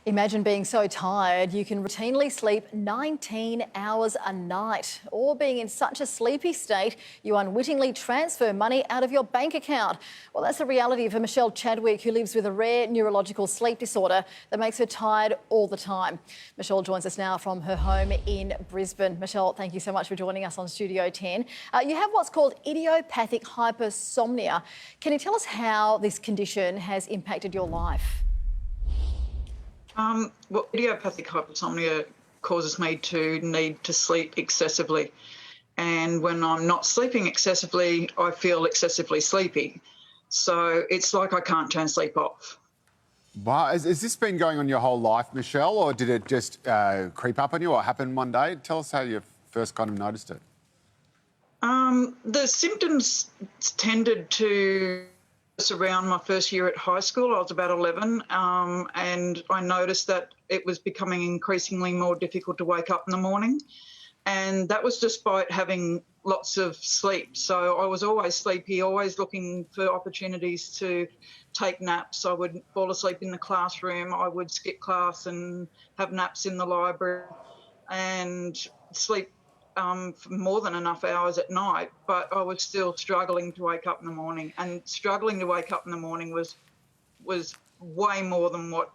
Imagine being so tired you can routinely sleep 19 hours a night, or being in such a sleepy state you unwittingly transfer money out of your bank account. Well, that's the reality for Michelle Chadwick, who lives with a rare neurological sleep disorder that makes her tired all the time. Michelle joins us now from her home in Brisbane. Michelle, thank you so much for joining us on Studio 10. You have what's called idiopathic hypersomnia. Can you tell us how this condition has impacted your life? Well, idiopathic hypersomnia causes me to need to sleep excessively. And when I'm not sleeping excessively, I feel excessively sleepy. So it's like I can't turn sleep off. Wow, has this been going on your whole life, Michelle, or did it just creep up on you or happen one day? Tell us how you first kind of noticed it. The symptoms tended to around my first year at high school. I was about 11, and I noticed that it was becoming increasingly more difficult to wake up in the morning, and that was despite having lots of sleep. So I was always sleepy, always looking for opportunities to take naps. I would fall asleep in the classroom, I would skip class and have naps in the library and sleep for more than enough hours at night, but I was still struggling to wake up in the morning, and struggling to wake up in the morning was way more than what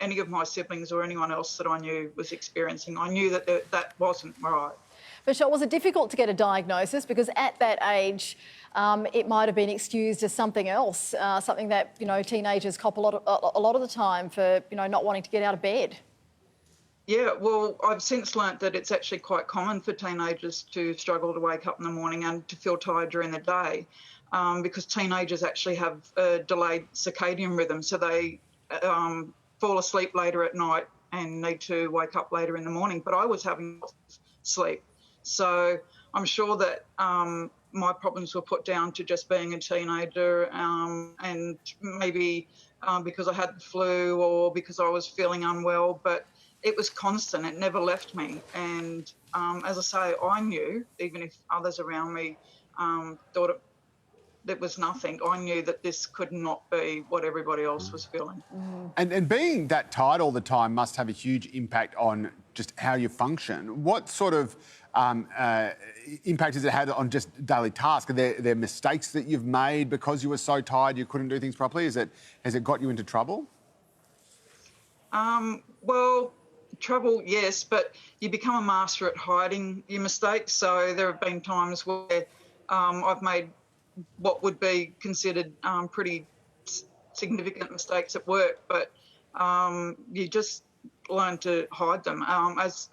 any of my siblings or anyone else that I knew was experiencing. I knew that that wasn't right. Michelle, was it difficult to get a diagnosis? Because at that age, it might have been excused as something else, something that teenagers cop a lot of the time for not wanting to get out of bed. Yeah, well, I've since learnt that it's actually quite common for teenagers to struggle to wake up in the morning and to feel tired during the day, because teenagers actually have a delayed circadian rhythm, so they fall asleep later at night and need to wake up later in the morning. But I was having sleep, so I'm sure that my problems were put down to just being a teenager, and maybe because I had the flu or because I was feeling unwell, but it was constant. It never left me. And as I say, I knew, even if others around me thought it was nothing, I knew that this could not be what everybody else was feeling. And being that tired all the time must have a huge impact on just how you function. What sort of impact has it had on just daily tasks? Are there mistakes that you've made because you were so tired you couldn't do things properly? Has it got you into trouble? Well, trouble, yes, but you become a master at hiding your mistakes. So there have been times where I've made what would be considered pretty significant mistakes at work, but you just learn to hide them. As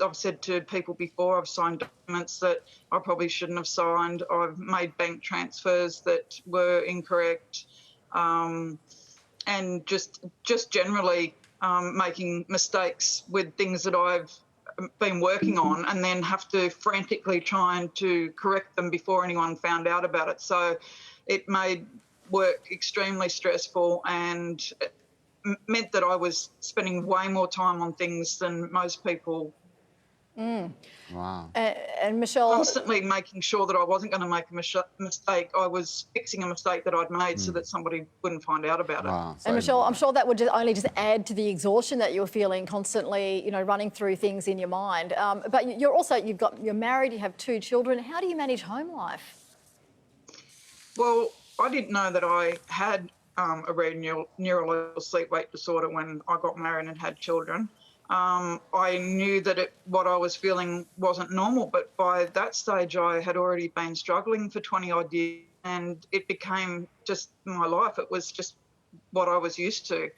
I've said to people before, I've signed documents that I probably shouldn't have signed. I've made bank transfers that were incorrect, and just generally making mistakes with things that I've been working on, and then have to frantically trying to correct them before anyone found out about it. So it made work extremely stressful, and it meant that I was spending way more time on things than most people. Wow. And Michelle, Constantly making sure that I wasn't going to make a mistake. I was fixing a mistake that I'd made so that somebody wouldn't find out about it. Wow. and Michelle, I'm sure that would only just add to the exhaustion that you're feeling constantly, running through things in your mind. But you're married, you have 2 children. How do you manage home life? Well, I didn't know that I had a rare neurological sleep-wake disorder when I got married and had children. I knew that what I was feeling wasn't normal, but by that stage I had already been struggling for 20-odd years, and it became just my life. It was just what I was used to.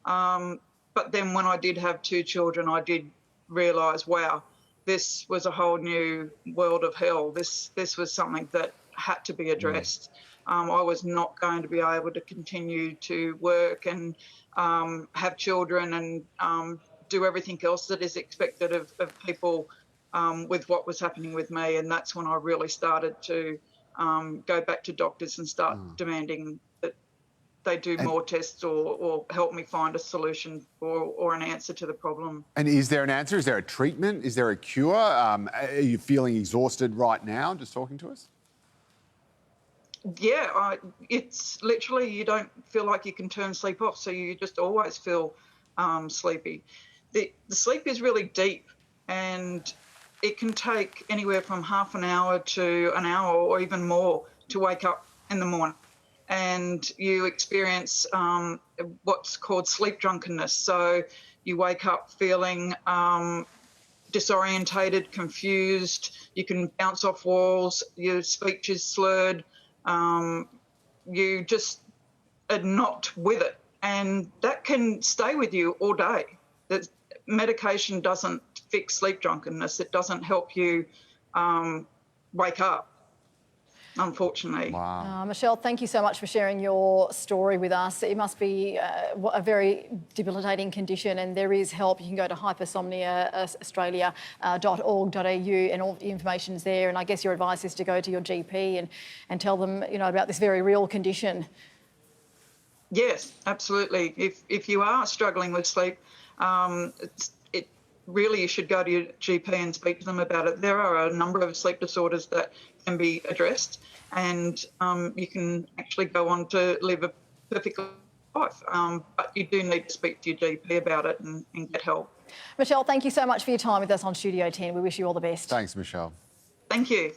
But then when I did have 2 children, I did realise, wow, this was a whole new world of hell. This was something that had to be addressed. I was not going to be able to continue to work and have children and do everything else that is expected of people with what was happening with me. And that's when I really started to go back to doctors and start demanding that they do more tests or help me find a solution or an answer to the problem. And is there an answer? Is there a treatment? Is there a cure? Are you feeling exhausted right now, just talking to us? Yeah, it's literally, you don't feel like you can turn sleep off, so you just always feel sleepy. The sleep is really deep, and it can take anywhere from half an hour to an hour or even more to wake up in the morning. And you experience what's called sleep drunkenness. So you wake up feeling disorientated, confused, you can bounce off walls, your speech is slurred, you just are not with it. And that can stay with you all day. That medication doesn't fix sleep drunkenness. It doesn't help you wake up, unfortunately. Wow. Michelle, thank you so much for sharing your story with us. It must be a very debilitating condition, and there is help. You can go to hypersomniaaustralia.org.au and all the information's there. And I guess your advice is to go to your GP and tell them, about this very real condition. Yes, absolutely. If you are struggling with sleep, really you should go to your GP and speak to them about it. There are a number of sleep disorders that can be addressed, and you can actually go on to live a perfect life. But you do need to speak to your GP about it and get help. Michelle, thank you so much for your time with us on Studio 10. We wish you all the best. Thanks, Michelle. Thank you.